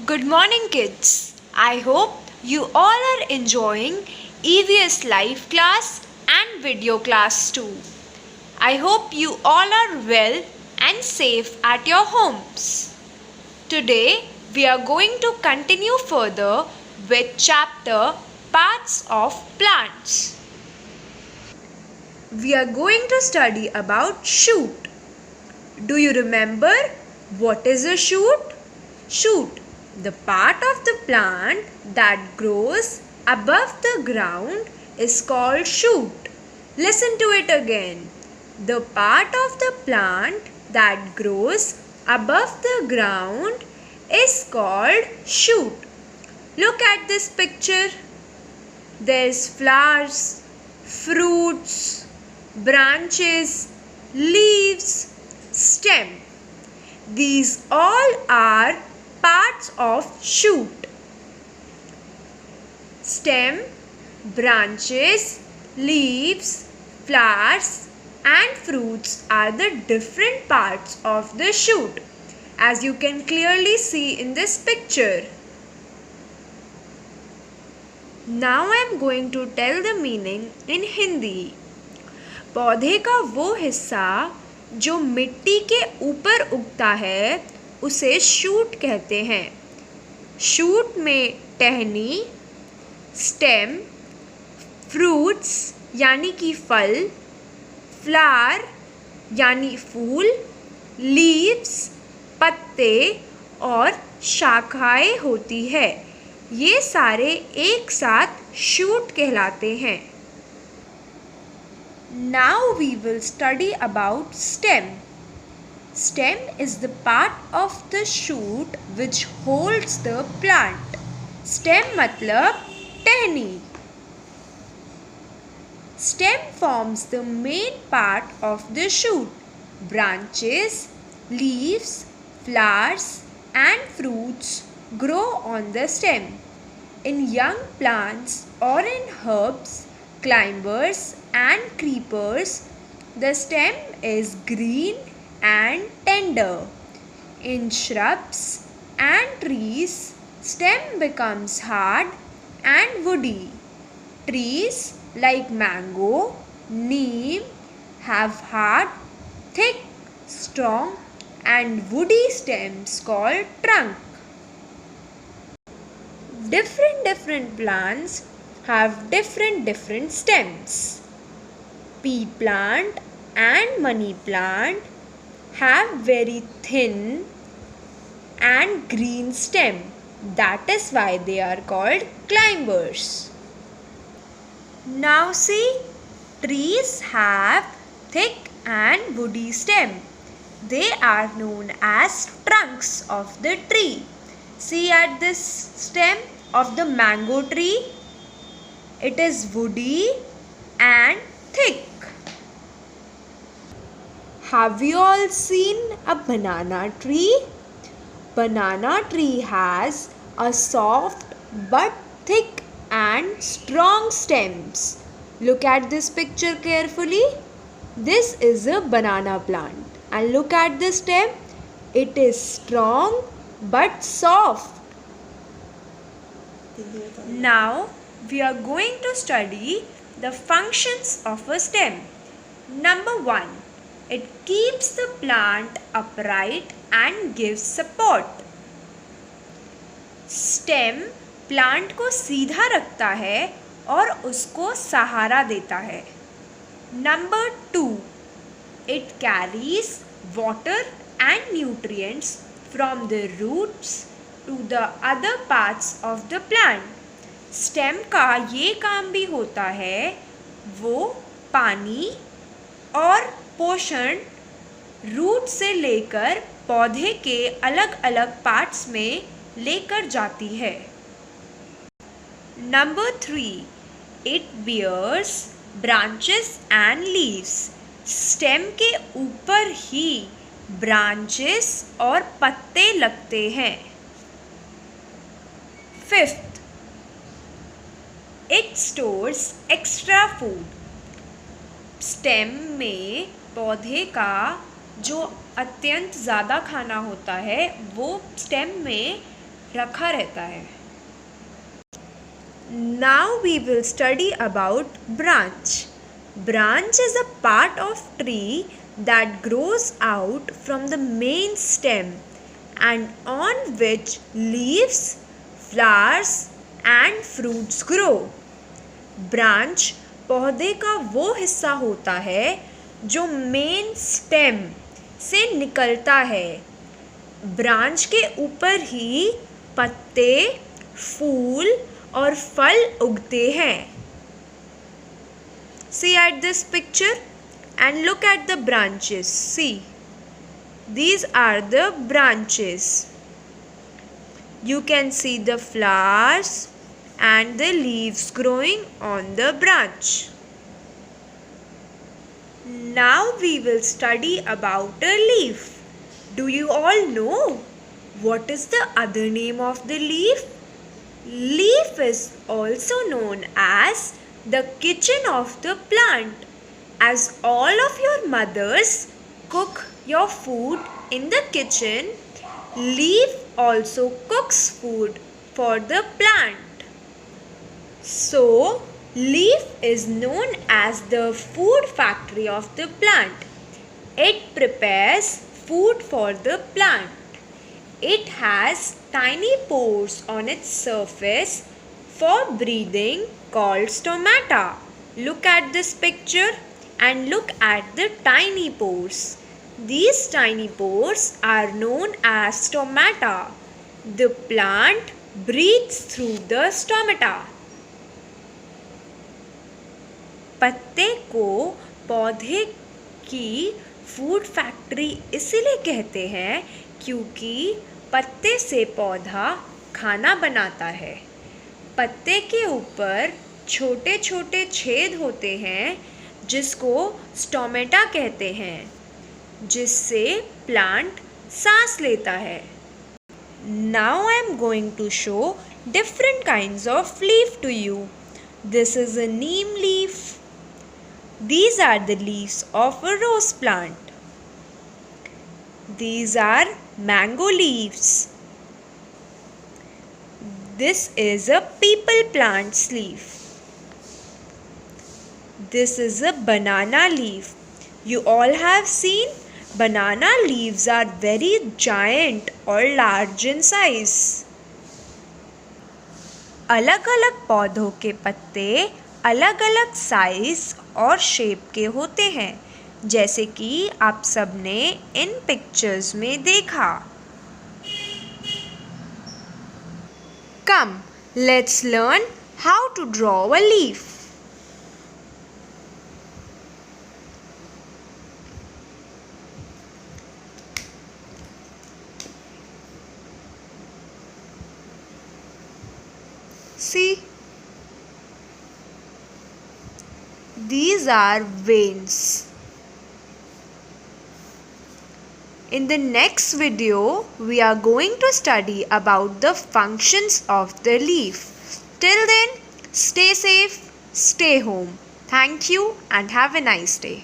Good morning, kids. I hope you all are enjoying EVS live class and video class too. I hope you all are well and safe at your homes. Today we are going to continue further with chapter Parts of Plants. We are going to study about shoot. Do you remember what is a shoot? Shoot, the part of the plant that grows above the ground is called shoot. Listen to it again. The part of the plant that grows above the ground is called shoot. Look at this picture. There's flowers, fruits, branches, leaves, stem. These all are parts of shoot. Stem, branches, leaves, flowers and fruits are the different parts of the shoot, as you can clearly see in this picture. Now I am going to tell the meaning in Hindi. पौधे का वो हिस्सा जो मिट्टी के ऊपर उगता है उसे शूट कहते हैं. शूट में टहनी, स्टेम, फ्रूट्स यानी कि फल, फ्लावर यानी फूल, लीव्स पत्ते और शाखाएं होती है. ये सारे एक साथ शूट कहलाते हैं. Now we will study about stem. Stem is the part of the shoot which holds the plant. Stem मतलब टहनी. Stem forms the main part of the shoot. Branches, leaves, flowers and fruits grow on the stem. In young plants or in herbs, climbers and creepers, the stem is green and tender. In shrubs and trees, stem becomes hard and woody. Trees like mango, neem have hard, thick, strong and woody stems called trunk. Different plants have different stems. Pea plant and money plant have very thin and green stem. That is why they are called climbers. Now see, trees have thick and woody stem. They are known as trunks of the tree. See at this stem of the mango tree. It is woody and thick. Have you all seen a banana tree? Banana tree has a soft but thick and strong stems. Look at this picture carefully. This is a banana plant. And look at the stem. It is strong but soft. Now we are going to study the functions of a stem. Number 1. It keeps the plant upright and gives support. Stem plant को सीधा रखता है और उसको सहारा देता है. Number 2. It carries water and nutrients from the roots to the other parts of the plant. Stem का ये काम भी होता है, वो पानी और पोषण रूट से लेकर पौधे के अलग अलग पार्ट्स में लेकर जाती है. Number 3. It bears branches and leaves. Stem के ऊपर ही ब्रांचेस और पत्ते लगते हैं. 5th. It stores extra food. Stem में पौधे का जो अत्यंत ज़्यादा खाना होता है वो स्टेम में रखा रहता है. Now we will study about branch. Branch is a part of tree that grows out from the main stem and on which leaves, flowers and fruits grow. Branch पौधे का वो हिस्सा होता है जो मेन स्टेम से निकलता है. ब्रांच के ऊपर ही पत्ते, फूल और फल उगते हैं. See at this picture and look at the branches. See, these are the branches. You can see the flowers and the leaves growing on the branch. Now we will study about a leaf. Do you all know what is the other name of the leaf? Leaf is also known as the kitchen of the plant. As all of your mothers cook your food in the kitchen, leaf also cooks food for the plant. So, leaf is known as the food factory of the plant. It prepares food for the plant. It has tiny pores on its surface for breathing called stomata. Look at this picture and look at the tiny pores. These tiny pores are known as stomata. The plant breathes through the stomata. पत्ते को पौधे की food factory इसीलिए कहते हैं क्योंकि पत्ते से पौधा खाना बनाता है. पत्ते के ऊपर छोटे छोटे छेद होते हैं जिसको स्टोमेटा कहते हैं, जिससे प्लांट सांस लेता है. Now I am going to show different kinds of leaf to you. This is a neem leaf. These are the leaves of a rose plant. These are mango leaves. This is a peepal plant's leaf. This is a banana leaf. You all have seen banana leaves are very giant or large in size. अलग अलग पौधों के पत्ते अलग अलग size और shape के होते हैं, जैसे कि आप सबने इन पिक्चर्स में देखा. Come, let's learn how to draw a leaf. See, these are veins. In the next video, we are going to study about the functions of the leaf. Till then, stay safe, stay home. Thank you and have a nice day.